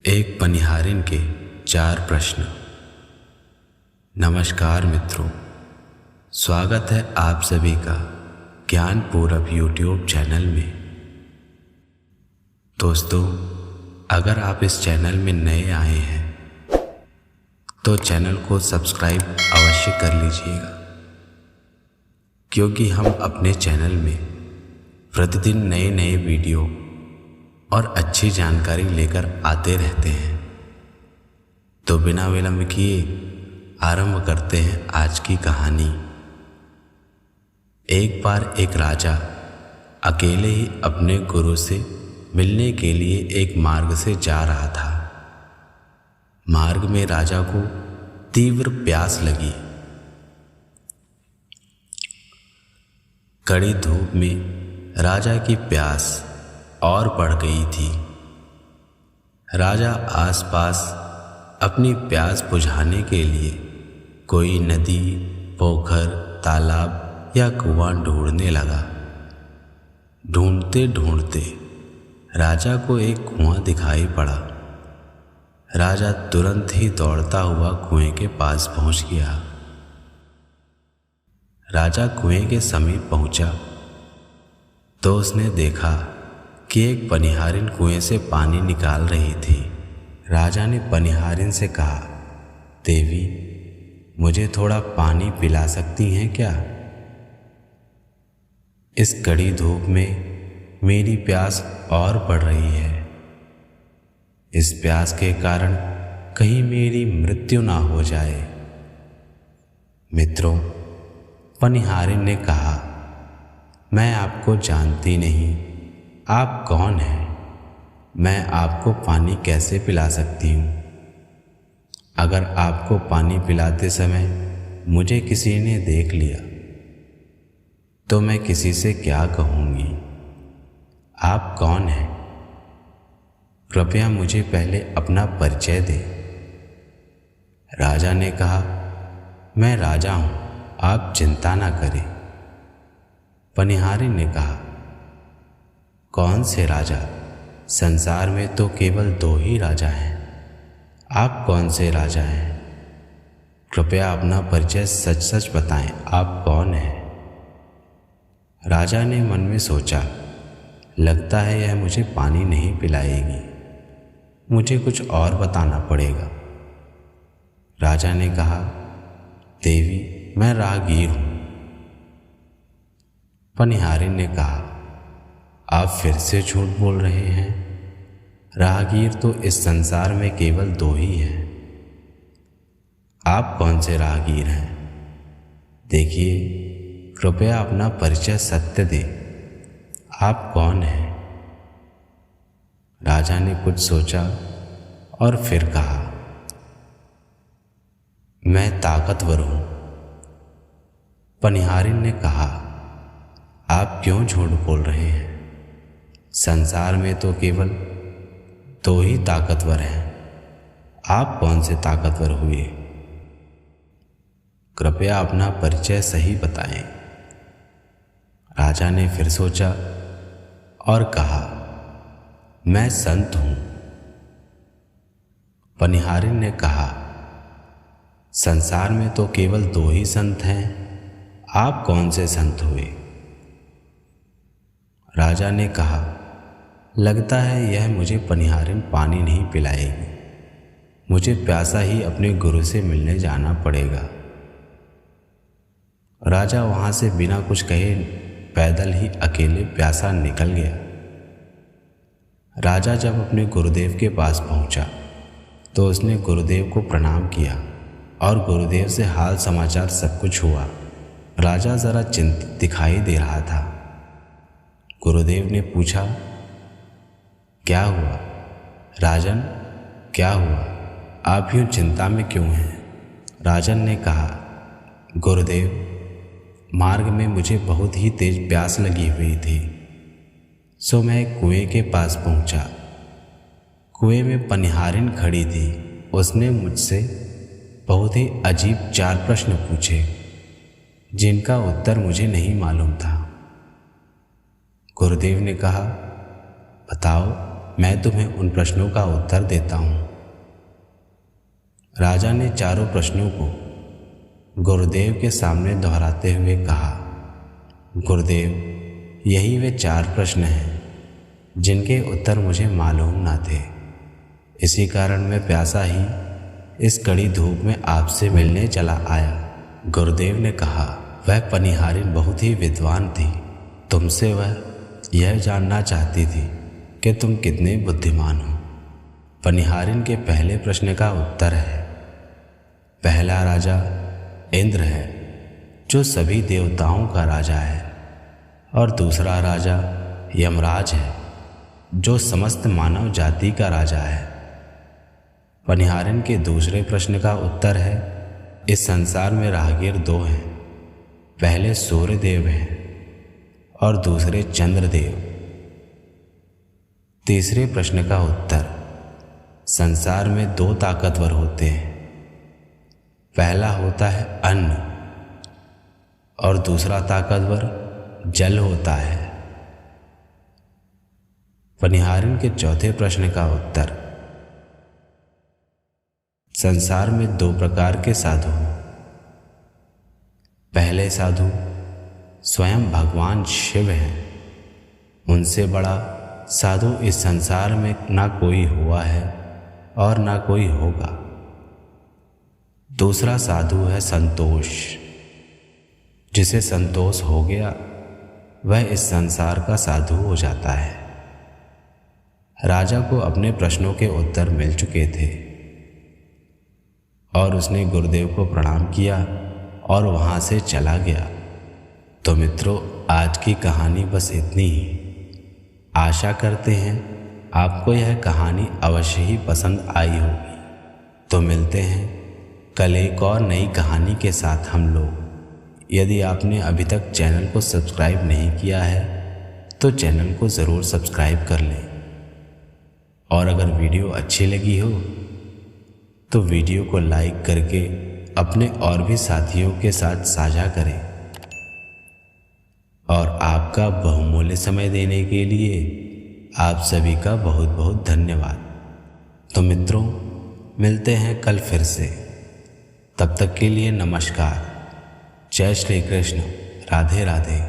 एक पनिहारिन के 4 प्रश्न। नमस्कार मित्रों, स्वागत है आप सभी का ज्ञान पूरब यूट्यूब चैनल में। दोस्तों, अगर आप इस चैनल में नए आए हैं तो चैनल को सब्सक्राइब अवश्य कर लीजिएगा, क्योंकि हम अपने चैनल में प्रतिदिन नए नए वीडियो और अच्छी जानकारी लेकर आते रहते हैं। तो बिना विलंब किए आरंभ करते हैं आज की कहानी। एक बार एक राजा अकेले ही अपने गुरु से मिलने के लिए एक मार्ग से जा रहा था। मार्ग में राजा को तीव्र प्यास लगी। कड़ी धूप में राजा की प्यास और बढ़ गई थी। राजा आसपास अपनी प्यास बुझाने के लिए कोई नदी, पोखर, तालाब या कुआं ढूंढने लगा। ढूंढते ढूंढते राजा को एक कुआं दिखाई पड़ा। राजा तुरंत ही दौड़ता हुआ कुएं के पास पहुंच गया। राजा कुएं के समीप पहुंचा तो उसने देखा कि एक पनिहारिन कुएं से पानी निकाल रही थी। राजा ने पनिहारिन से कहा, देवी, मुझे थोड़ा पानी पिला सकती हैं क्या? इस कड़ी धूप में मेरी प्यास और बढ़ रही है। इस प्यास के कारण कहीं मेरी मृत्यु ना हो जाए। मित्रों, पनिहारिन ने कहा, मैं आपको जानती नहीं, आप कौन हैं? मैं आपको पानी कैसे पिला सकती हूँ? अगर आपको पानी पिलाते समय मुझे किसी ने देख लिया तो मैं किसी से क्या कहूँगी? आप कौन हैं? कृपया मुझे पहले अपना परिचय दें। राजा ने कहा, मैं राजा हूँ, आप चिंता ना करें। पनिहारिन ने कहा, कौन से राजा? संसार में तो केवल 2 ही राजा हैं। आप कौन से राजा हैं? कृपया अपना परिचय सच सच बताएं, आप कौन हैं? राजा ने मन में सोचा, लगता है यह मुझे पानी नहीं पिलाएगी, मुझे कुछ और बताना पड़ेगा। राजा ने कहा, देवी, मैं राहगीर हूँ। पनिहारिन ने कहा, आप फिर से झूठ बोल रहे हैं। राहगीर तो इस संसार में केवल 2 ही हैं। आप कौन से राहगीर हैं? देखिए, कृपया अपना परिचय सत्य दें। आप कौन हैं? राजा ने कुछ सोचा और फिर कहा, मैं ताकतवर हूँ। पनिहारिन ने कहा, आप क्यों झूठ बोल रहे हैं? संसार में तो केवल 2 ही ताकतवर हैं। आप कौन से ताकतवर हुए? कृपया अपना परिचय सही बताएं। राजा ने फिर सोचा और कहा, मैं संत हूँ। पनिहारिन ने कहा, संसार में तो केवल 2 ही संत हैं। आप कौन से संत हुए? राजा ने कहा, लगता है यह मुझे पनिहारिन पानी नहीं पिलाएगी, मुझे प्यासा ही अपने गुरु से मिलने जाना पड़ेगा। राजा वहां से बिना कुछ कहे पैदल ही अकेले प्यासा निकल गया। राजा जब अपने गुरुदेव के पास पहुंचा तो उसने गुरुदेव को प्रणाम किया और गुरुदेव से हाल समाचार सब कुछ हुआ। राजा जरा चिंतित दिखाई दे रहा था। गुरुदेव ने पूछा, क्या हुआ राजन, क्या हुआ? आप यूं चिंता में क्यों हैं? राजन ने कहा, गुरुदेव, मार्ग में मुझे बहुत ही तेज प्यास लगी हुई थी, सो मैं एक कुएं के पास पहुंचा। कुएं में पनिहारिन खड़ी थी। उसने मुझसे बहुत ही अजीब 4 प्रश्न पूछे, जिनका उत्तर मुझे नहीं मालूम था। गुरुदेव ने कहा, बताओ, मैं तुम्हें उन प्रश्नों का उत्तर देता हूँ। राजा ने चारों प्रश्नों को गुरुदेव के सामने दोहराते हुए कहा, गुरुदेव, यही वे 4 प्रश्न हैं जिनके उत्तर मुझे मालूम ना थे। इसी कारण मैं प्यासा ही इस कड़ी धूप में आपसे मिलने चला आया। गुरुदेव ने कहा, वह पनिहारिन बहुत ही विद्वान थी। तुमसे वह यह जानना चाहती थी कि तुम कितने बुद्धिमान हो। पनिहारिन के पहले प्रश्न का उत्तर है, पहला राजा इंद्र है जो सभी देवताओं का राजा है, और दूसरा राजा यमराज है जो समस्त मानव जाति का राजा है। पनिहारिन के दूसरे प्रश्न का उत्तर है, इस संसार में राहगीर 2 हैं, पहले सूर्यदेव हैं और दूसरे चंद्रदेव। तीसरे प्रश्न का उत्तर, संसार में 2 ताकतवर होते हैं, पहला होता है अन्न और दूसरा ताकतवर जल होता है। पनिहारिन के चौथे प्रश्न का उत्तर, संसार में 2 प्रकार के साधु हैं, पहले साधु स्वयं भगवान शिव हैं, उनसे बड़ा साधु इस संसार में ना कोई हुआ है और ना कोई होगा। दूसरा साधु है संतोष, जिसे संतोष हो गया वह इस संसार का साधु हो जाता है। राजा को अपने प्रश्नों के उत्तर मिल चुके थे और उसने गुरुदेव को प्रणाम किया और वहाँ से चला गया। तो मित्रों, आज की कहानी बस इतनी ही। आशा करते हैं आपको यह कहानी अवश्य ही पसंद आई होगी। तो मिलते हैं कल एक और नई कहानी के साथ हम लोग। यदि आपने अभी तक चैनल को सब्सक्राइब नहीं किया है तो चैनल को ज़रूर सब्सक्राइब कर लें, और अगर वीडियो अच्छी लगी हो तो वीडियो को लाइक करके अपने और भी साथियों के साथ साझा करें। और आपका बहुमूल्य समय देने के लिए आप सभी का बहुत बहुत धन्यवाद। तो मित्रों, मिलते हैं कल फिर से। तब तक के लिए नमस्कार। जय श्री कृष्ण। राधे राधे।